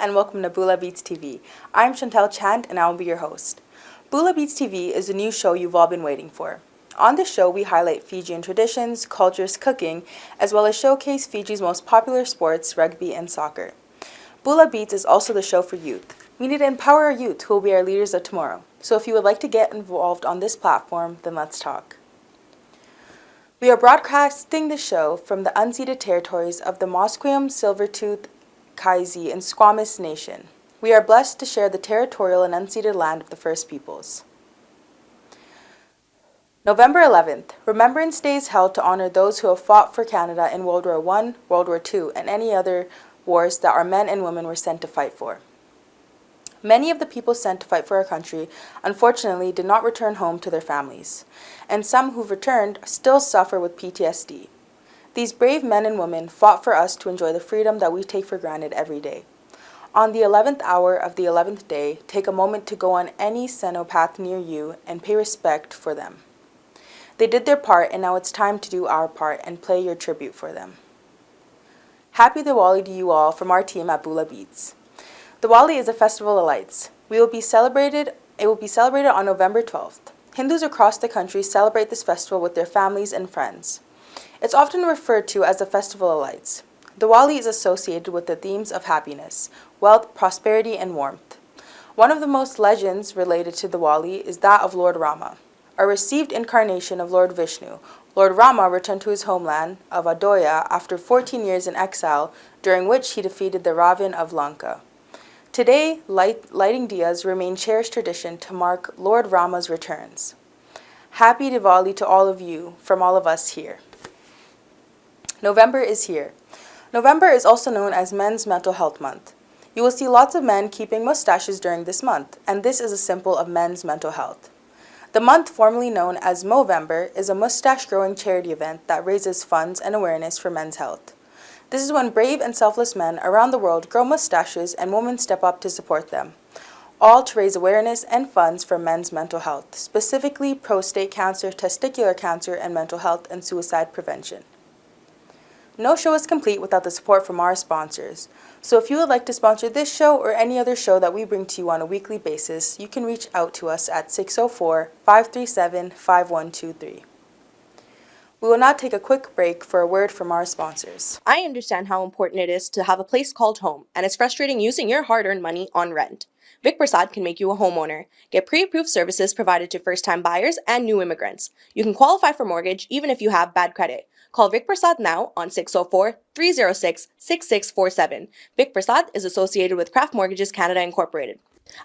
and welcome to Bula Beats TV. I'm Chantel Chand and I will be your host. Bula Beats TV is a new show you've all been waiting for. On this show, we highlight Fijian traditions, cultures, cooking, as well as showcase Fiji's most popular sports, rugby and soccer. Bula Beats is also the show for youth. We need to empower our youth who will be our leaders of tomorrow. So if you would like to get involved on this platform, then let's talk. We are broadcasting the show from the unceded territories of the Musqueam, Silvertooth, Kaiser, and Squamish Nation. We are blessed to share the territorial and unceded land of the First Peoples. November 11th, Remembrance Day is held to honor those who have fought for Canada in World War I, World War II, and any other wars that our men and women were sent to fight for. Many of the people sent to fight for our country, unfortunately, did not return home to their families, and some who've returned still suffer with PTSD. These brave men and women fought for us to enjoy the freedom that we take for granted every day. On the 11th hour of the 11th day, take a moment to go on any cenopath near you and pay respect for them. They did their part, and now it's time to do our part and play your tribute for them. Happy Diwali to you all from our team at Bula Beats. Diwali is a festival of lights. It will be celebrated on November 12th. Hindus across the country celebrate this festival with their families and friends. It's often referred to as the Festival of Lights. Diwali is associated with the themes of happiness, wealth, prosperity, and warmth. One of the most legends related to Diwali is that of Lord Rama, a received incarnation of Lord Vishnu. Lord Rama returned to his homeland of Ayodhya after 14 years in exile, during which he defeated the Ravan of Lanka. Today, lighting diyas remain cherished tradition to mark Lord Rama's returns. Happy Diwali to all of you from all of us here. November is here. November is also known as Men's Mental Health Month. You will see lots of men keeping mustaches during this month, and this is a symbol of men's mental health. The month, formerly known as Movember, is a mustache-growing charity event that raises funds and awareness for men's health. This is when brave and selfless men around the world grow mustaches and women step up to support them, all to raise awareness and funds for men's mental health, specifically prostate cancer, testicular cancer, and mental health and suicide prevention. No show is complete without the support from our sponsors. So if you would like to sponsor this show or any other show that we bring to you on a weekly basis, you can reach out to us at 604-537-5123. We will now take a quick break for a word from our sponsors. I understand how important it is to have a place called home, and it's frustrating using your hard-earned money on rent. Vic Prasad can make you a homeowner. Get pre-approved services provided to first-time buyers and new immigrants. You can qualify for mortgage even if you have bad credit. Call Vic Prasad now on 604-306-6647. Vic Prasad is associated with Craft Mortgages Canada Incorporated.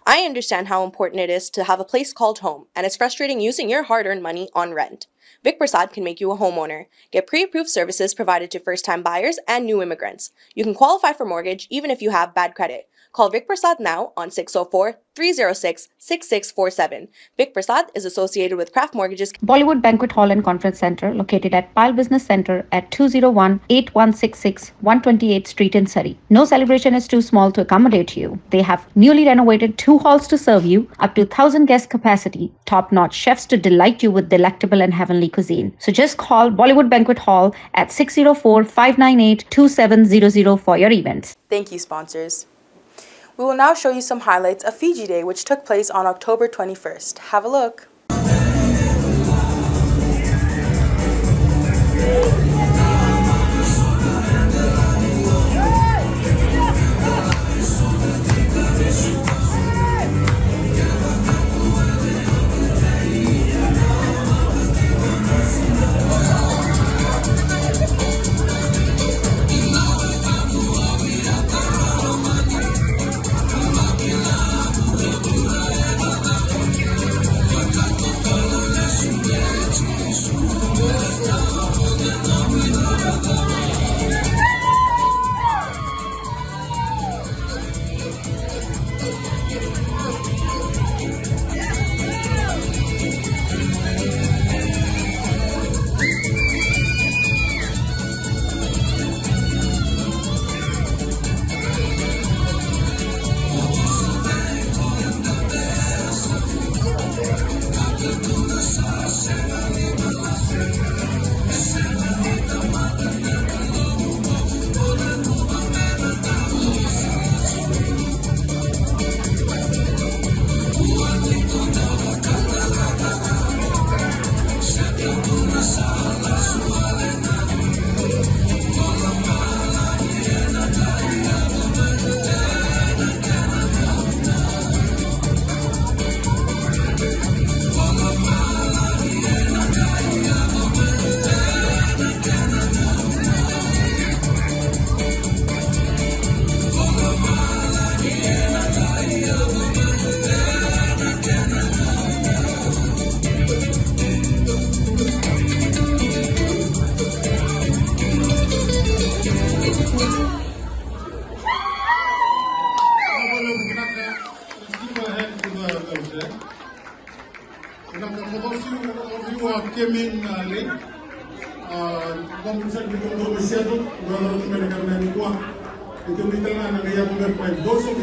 I understand how important it is to have a place called home, and it's frustrating using your hard-earned money on rent. Vic Prasad can make you a homeowner. Get pre-approved services provided to first-time buyers and new immigrants. You can qualify for mortgage even if you have bad credit. Call Vic Prasad now on 604-306-6647. Vic Prasad is associated with Craft Mortgages. Bollywood Banquet Hall and Conference Center, located at Pile Business Center at 201-8166 128th Street in Surrey. No celebration is too small to accommodate you. They have newly renovated 2 halls to serve you, up to 1,000 guest capacity, top-notch chefs to delight you with delectable and heavenly cuisine. So just call Bollywood Banquet Hall at 604-598-2700 for your events. Thank you, sponsors. We will now show you some highlights of Fiji Day, which took place on October 21st. Have a look. those of you who came in late, those of you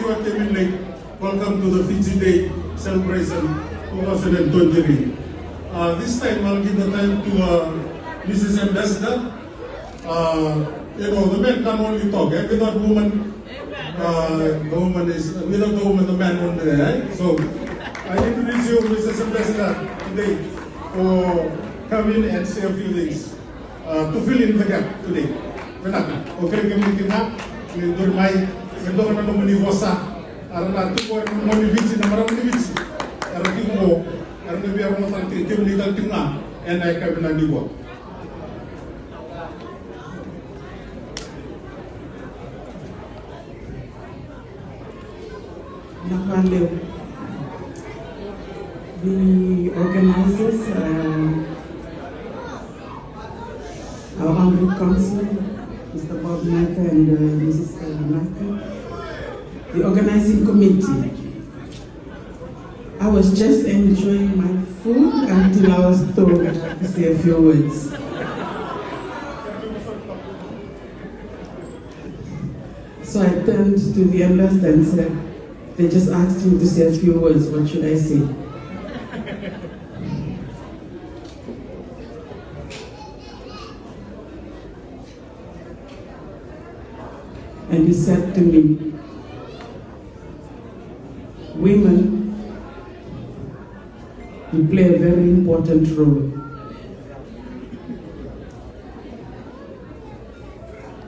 who came in late, welcome to the Fiji Day celebration 2023. This time I'll give the time to Mrs. Ambassador. The men can only talk, without woman, the woman is, without the woman, the man won't be there, right? So I introduce you, Mrs. Ambassador, today for coming and say a few things to fill in the gap today. Okay, kita dormai, kita nak menivosa, arana tu kau mau divisi, nama orang divisi, arana tu mau, arana biar orang santai, kita legal tengah, and I can be dibuat. The organizers, our honorary council, Mr. Bob Naka and Mrs. Naka, the organizing committee. I was just enjoying my food until I was told to say a few words. So I turned to the ambassador and said, they just asked me to say a few words, what should I say? And he said to me, women, you play a very important role.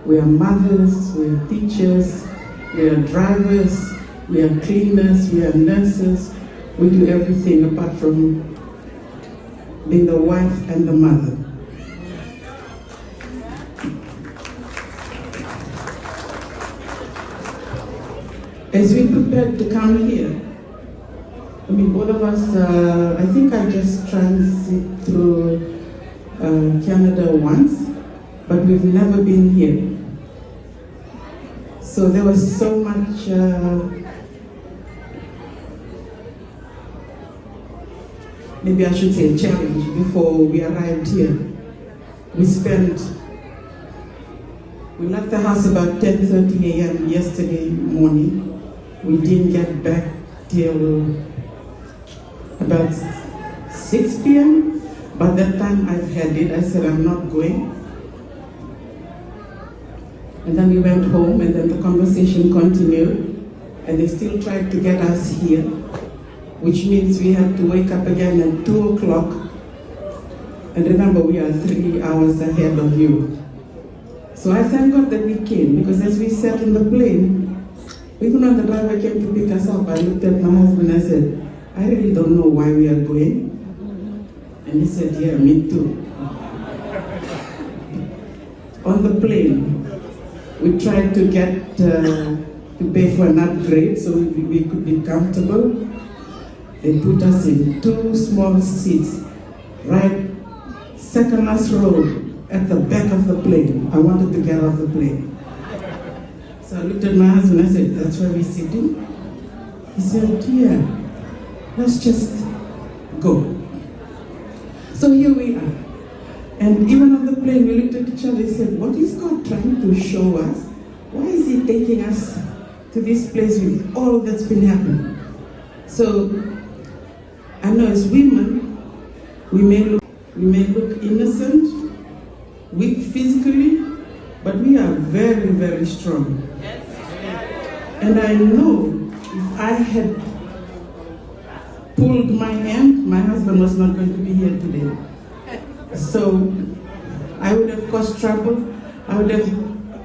We are mothers, we are teachers, we are drivers, we are cleaners, we are nurses. We do everything apart from being the wife and the mother. As we prepared to come here, both of us, I think I just transit through Canada once, but we've never been here. So there was so much maybe I should say a challenge before we arrived here. We left the house about 10:30 a.m. yesterday morning. We didn't get back till about 6 p.m. By that time I've had it. I said I'm not going. And then we went home and then the conversation continued and they still tried to get us here, which means we had to wake up again at 2 o'clock. And remember, we are 3 hours ahead of you. So I thank God that we came, because as we sat in the plane, even when the driver came to pick us up, I looked at my husband and I said, I really don't know why we are going. And he said, yeah, me too. On the plane, we tried to get to pay for an upgrade so we could be comfortable. They put us in 2 small seats, right second last row at the back of the plane. I wanted to get off the plane. So I looked at my husband and I said, that's where we're sitting? He said, yeah, let's just go. So here we are. And even on the plane, we looked at each other and said, what is God trying to show us? Why is He taking us to this place with all that's been happening? So I know as women, we may look innocent, weak physically, but we are very, very strong. And I know if I had pulled my hand, my husband was not going to be here today. So I would have caused trouble. I would have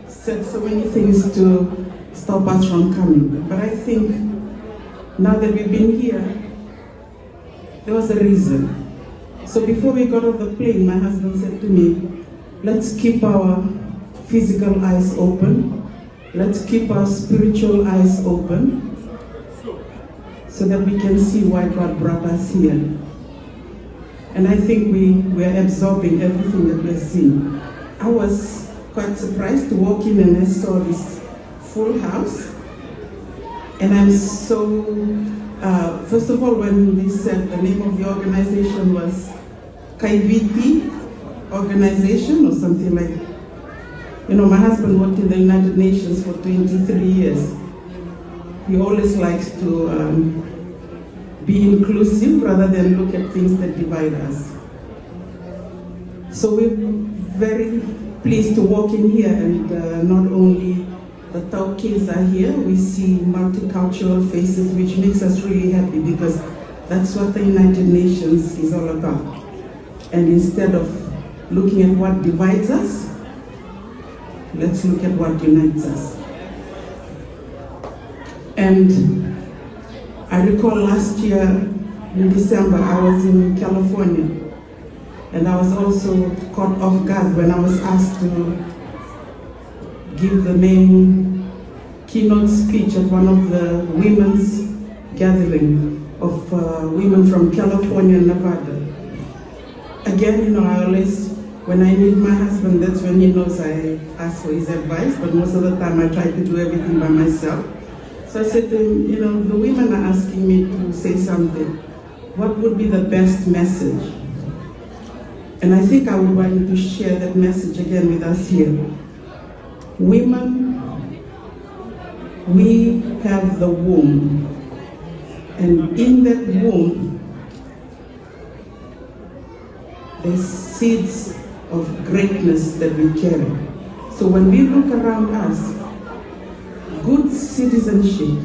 said so many things to stop us from coming. But I think now that we've been here, there was a reason. So before we got off the plane, my husband said to me, let's keep our physical eyes open. Let's keep our spiritual eyes open so that we can see why God brought us here. And I think we are absorbing everything that we're seeing. I was quite surprised to walk in and I saw this full house. And I'm so First of all, when they said the name of the organization was Kaiviti Organization or something like that. You know, my husband worked in the United Nations for 23 years. He always likes to be inclusive rather than look at things that divide us. So we're very pleased to walk in here, and not only the Taukis are here, we see multicultural faces, which makes us really happy because that's what the United Nations is all about. And instead of looking at what divides us, let's look at what unites us. And I recall last year in December, I was in California, and I was also caught off guard when I was asked to give the main keynote speech at one of the women's gathering of women from California and Nevada. Again, you know, I always, when I need my husband, that's when he knows I ask for his advice, but most of the time I try to do everything by myself. So I said to him, you know, the women are asking me to say something. What would be the best message? And I think I would want to share that message again with us here. Women, we have the womb. And in that womb, there's seeds of greatness that we carry. So when we look around us, good citizenship,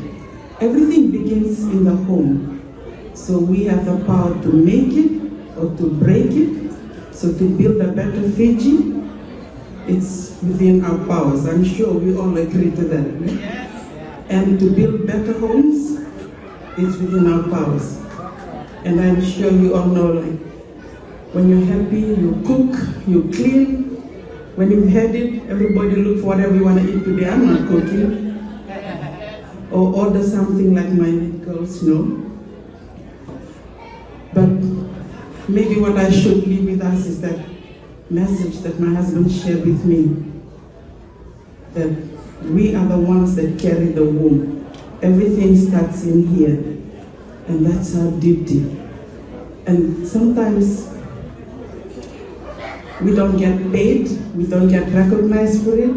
everything begins in the home. So we have the power to make it or to break it. So to build a better Fiji, it's within our powers. I'm sure we all agree to that. And to build better homes, it's within our powers. And I'm sure you all know, like, when you're happy, you cook, you clean. When you've had it, everybody look for whatever you want to eat today. I'm not cooking. Or order something like my girls know. But maybe what I should leave with us is that message that my husband shared with me, that we are the ones that carry the womb. Everything starts in here, and that's our duty. And sometimes we don't get paid, we don't get recognized for it,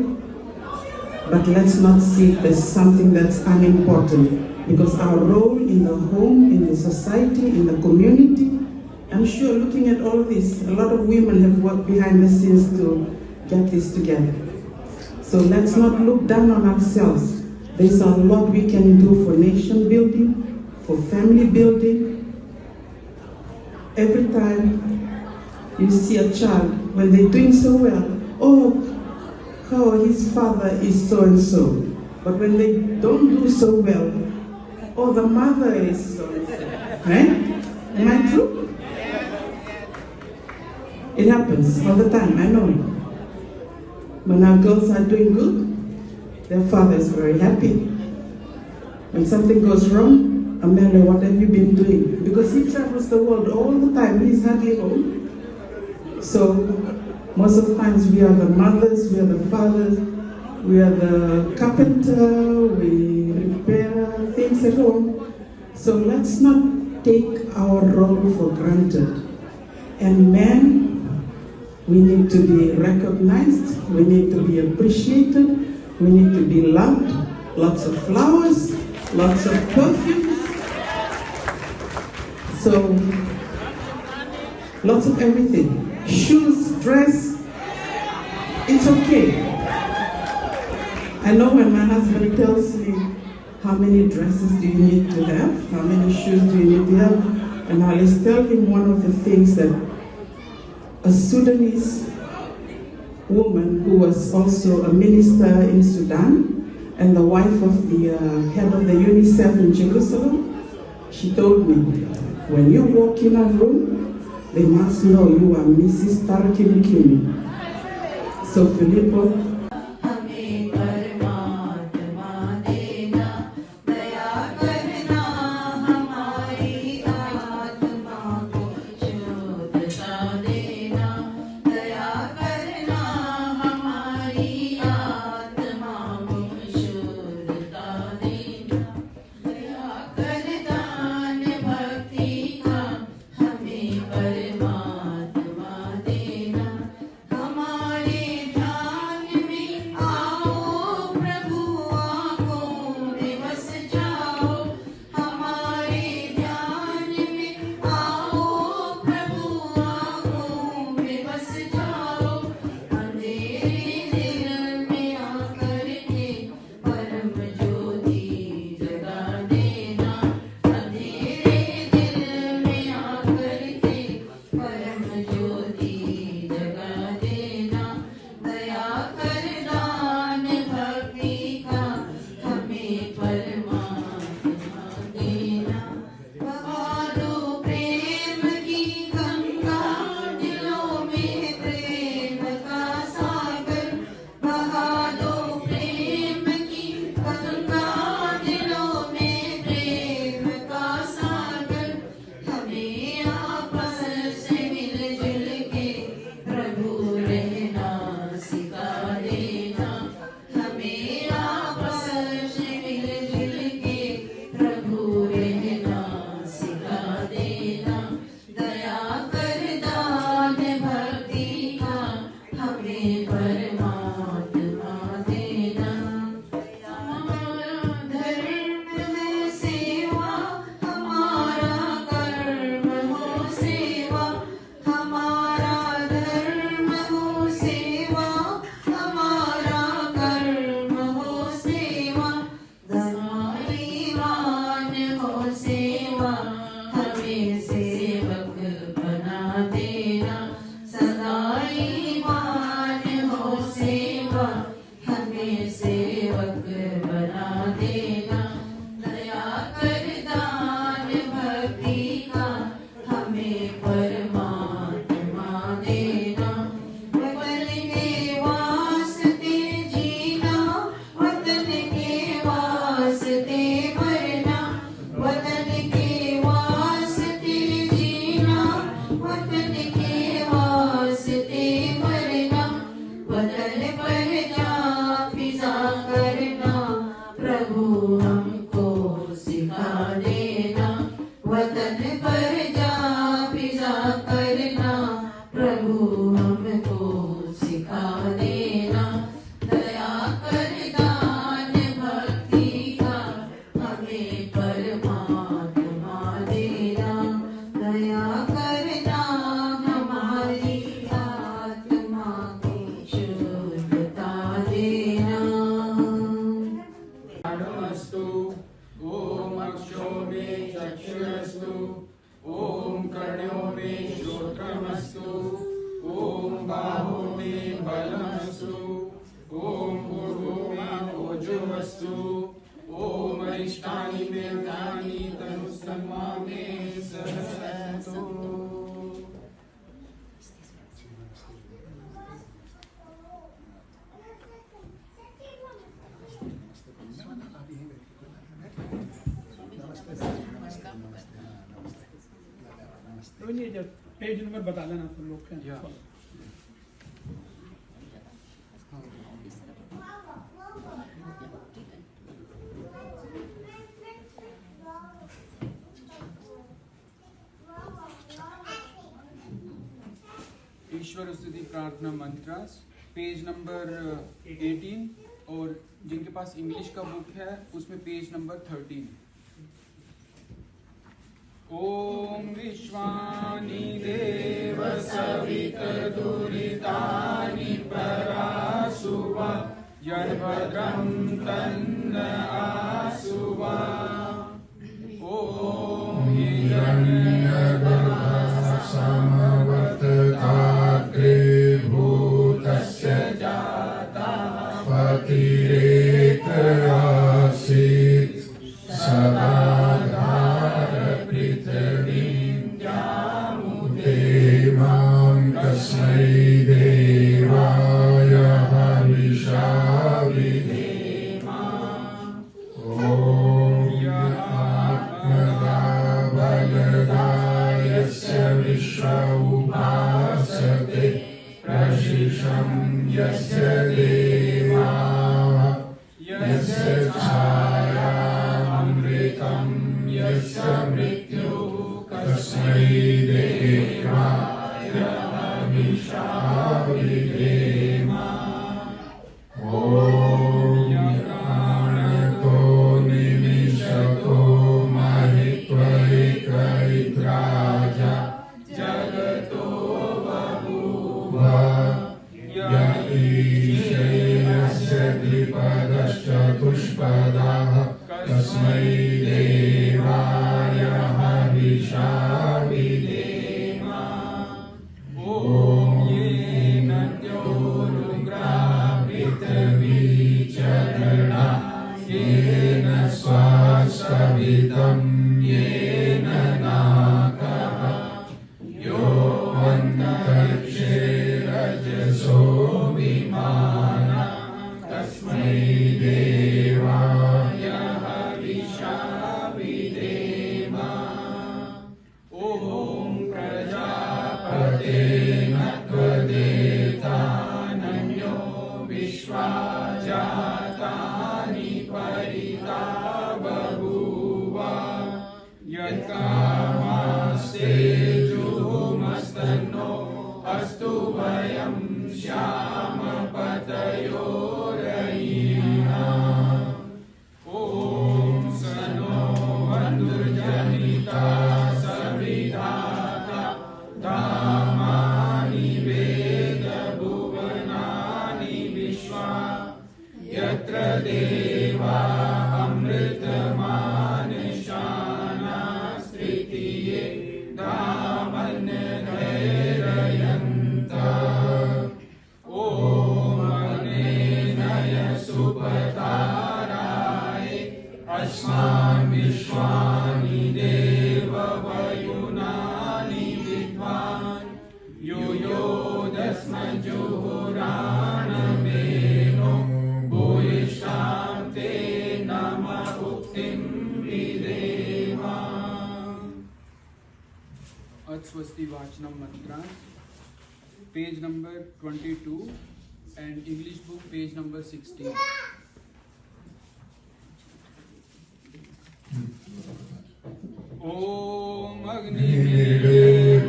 but let's not see it as something that's unimportant, because our role in the home, in the society, in the community, I'm sure looking at all this, a lot of women have worked behind the scenes to get this together. So let's not look down on ourselves. There's a lot we can do for nation building, for family building. Every time you see a child, when they're doing so well, oh, his father is so-and-so. But when they don't do so well, oh, the mother is so-and-so. Right? Am I true? It happens all the time, I know. When our girls are doing good, their father is very happy. When something goes wrong, Amelia, what have you been doing? Because he travels the world all the time, he's hardly home. So, most of the times we are the mothers, we are the fathers, we are the carpenter, we repair things at home. So let's not take our role for granted. And men, we need to be recognized, we need to be appreciated, we need to be loved, lots of flowers, lots of perfumes. So, lots of everything. Shoes, dress, it's okay. I know when my husband tells me, how many dresses do you need to have? How many shoes do you need to have? And I always tell him one of the things that a Sudanese woman who was also a minister in Sudan and the wife of the head of the UNICEF in Jerusalem, she told me, when you walk in a room, they must know you are Mrs. Tarakinikini. So Filippo, परमात्मा देना दया करना हमारी आत्मा की शुद्धता देना। अस्तु ओम अक्षो मे चक्षुरस्तु ओम कर्णो मे श्रोत्रमस्तु ओम बाहो मे बलमस्तु ओम भूर्भुव मे ओजोमस्तु ओम अरिष्टानि मे ज्ञानि तनुस्तन्वा मे सहसन्तु। ये जब पेज नंबर बता देना तुम लोग क्या ईश्वर स्तुति प्रार्थना मंत्र पेज नंबर 18 और जिनके पास इंग्लिश का बुक है उसमें पेज नंबर 13। ओम विश्वानि देव सवितर्दुरितानि परासुवा यद्भद्रं तन्न आसुवा। ओम हिरण्यगर्भसमवत्काग्रे भूतस्य जाता पतिरेक आसीत् सदा तस्मै देवाय हविषा विधेम। ॐ आत्मदा बलदा यस्य विश्व उपासते प्रशिशं यस्य देवाः यस्य छायामृतं यस्य मृत्युः तस्मै देवाय हविषा विधेम। ॐ ज्ञानको निमिषको महित्वैकैत्राजा जगतो बभूव य ईशेयस्य द्विपदश्चतुष्पदः तस्मै देवाय हविषा विधेम। ॐ येन द्योरुग्रा पृथिवी चरणा येन स्वास्तवितं येन नाकः यो अन्तरिक्षे रजसो विमानः तस्मै देवाय हविषा विधेम। ॐ प्रजापतेन त्वदेतानन्यो विश्वा जातानि परिता बभूव यत्कामास्ते जुहुमस्तन्नो अस्तु वयं श्यामपतयोरयिणः। ॐ सनो वन्दुर्जनिता सविधाता धामानि वेद भुवनानि विश्वा यत्र देवा अमृतमानशानास्तृतीये धामन्यधैर्यन्तः। ॐ अग्नेनय सुपताराय अस्मान् विश्वानि देववयुनानि विद्वान् युयोदस्मजुहुराणमेनो भूयिष्ठां ते नम उक्तिं विधेम। अत्स्वस्ति वाचनम मंत्र page number 22 and English book page number 16. Om Agni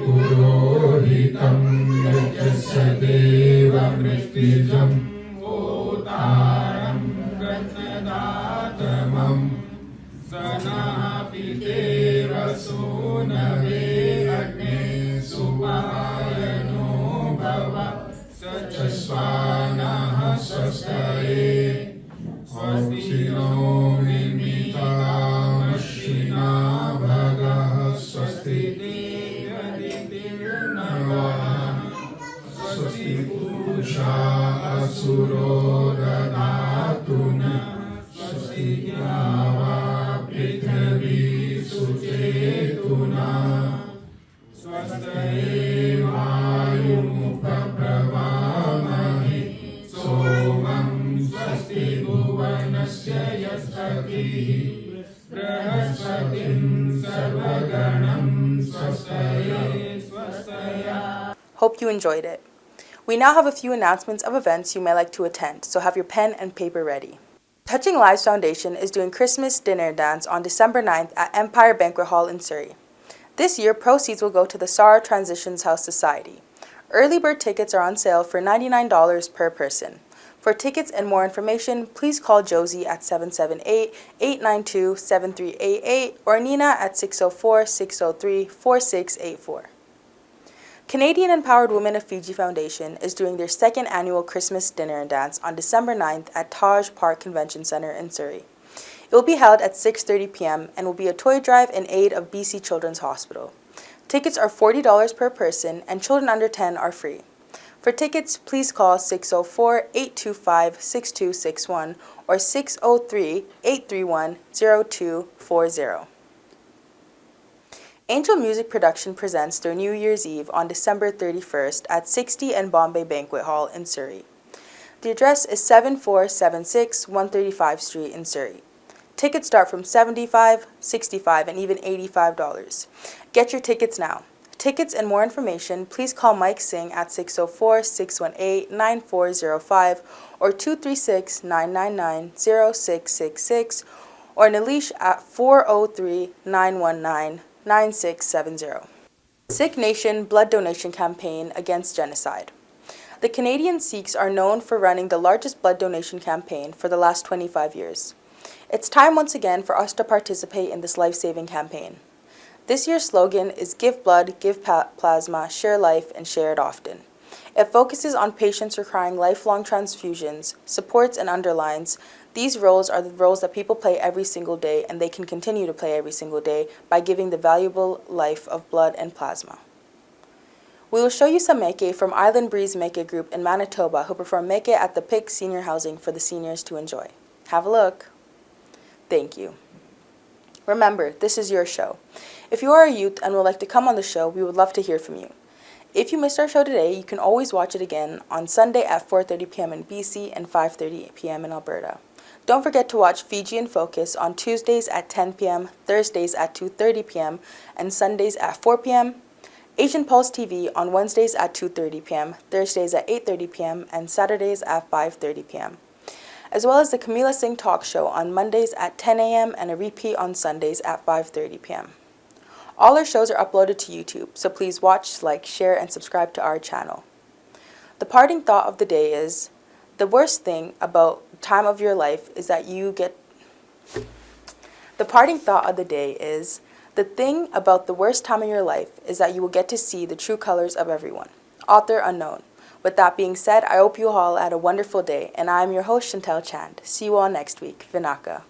पुरोहितं यज्ञस्य देवमृत्युजं होतारं गन्धदातमं सनः Hope you enjoyed it. We now have a few announcements of events you may like to attend, so have your pen and paper ready. Touching Lives Foundation is doing Christmas dinner dance on December 9th at Empire Banquet Hall in Surrey. This year, proceeds will go to the Sarah Transitions House Society. Early bird tickets are on sale for $99 per person. For tickets and more information, please call Josie at 778-892-7388 or Nina at 604-603-4684. Canadian Empowered Women of Fiji Foundation is doing their second annual Christmas dinner and dance on December 9th at Taj Park Convention Centre in Surrey. It will be held at 6:30 p.m. and will be a toy drive in aid of BC Children's Hospital. Tickets are $40 per person and children under 10 are free. For tickets, please call 604-825-6261 or 603-831-0240. Angel Music Production presents their New Year's Eve on December 31st at 60 and Bombay Banquet Hall in Surrey. The address is 7476 135 Street in Surrey. Tickets start from $75, $65, and even $85. Get your tickets now. Tickets and more information, please call Mike Singh at 604-618-9405 or 236-999-0666 or Nalish at 403-919-9670. Sikh Nation Blood Donation Campaign Against Genocide. The Canadian Sikhs are known for running the largest blood donation campaign for the last 25 years. It's time once again for us to participate in this life-saving campaign. This year's slogan is Give Blood, Give Plasma, Share Life, and Share It Often. It focuses on patients requiring lifelong transfusions, supports and underlines these roles are the roles that people play every single day, and they can continue to play every single day by giving the valuable life of blood and plasma. We will show you some meke from Island Breeze Meke Group in Manitoba who perform meke at the PIC Senior Housing for the seniors to enjoy. Have a look. Thank you. Remember, this is your show. If you are a youth and would like to come on the show, we would love to hear from you. If you missed our show today, you can always watch it again on Sunday at 4:30 p.m. in BC and 5:30 p.m. in Alberta. Don't forget to watch Fijian Focus on Tuesdays at 10 p.m., Thursdays at 2:30 p.m., and Sundays at 4 p.m., Asian Pulse TV on Wednesdays at 2:30 p.m., Thursdays at 8:30 p.m., and Saturdays at 5:30 p.m., as well as the Camila Singh Talk Show on Mondays at 10 a.m. and a repeat on Sundays at 5:30 p.m. All our shows are uploaded to YouTube, so please watch, like, share, and subscribe to our channel. The parting thought of the day is, the worst thing about time of your life is that you get... The parting thought of the day is, the thing about the worst time of your life is that you will get to see the true colors of everyone. Author unknown. With that being said, I hope you all had a wonderful day, and I am your host, Chantel Chand. See you all next week. Vinaka.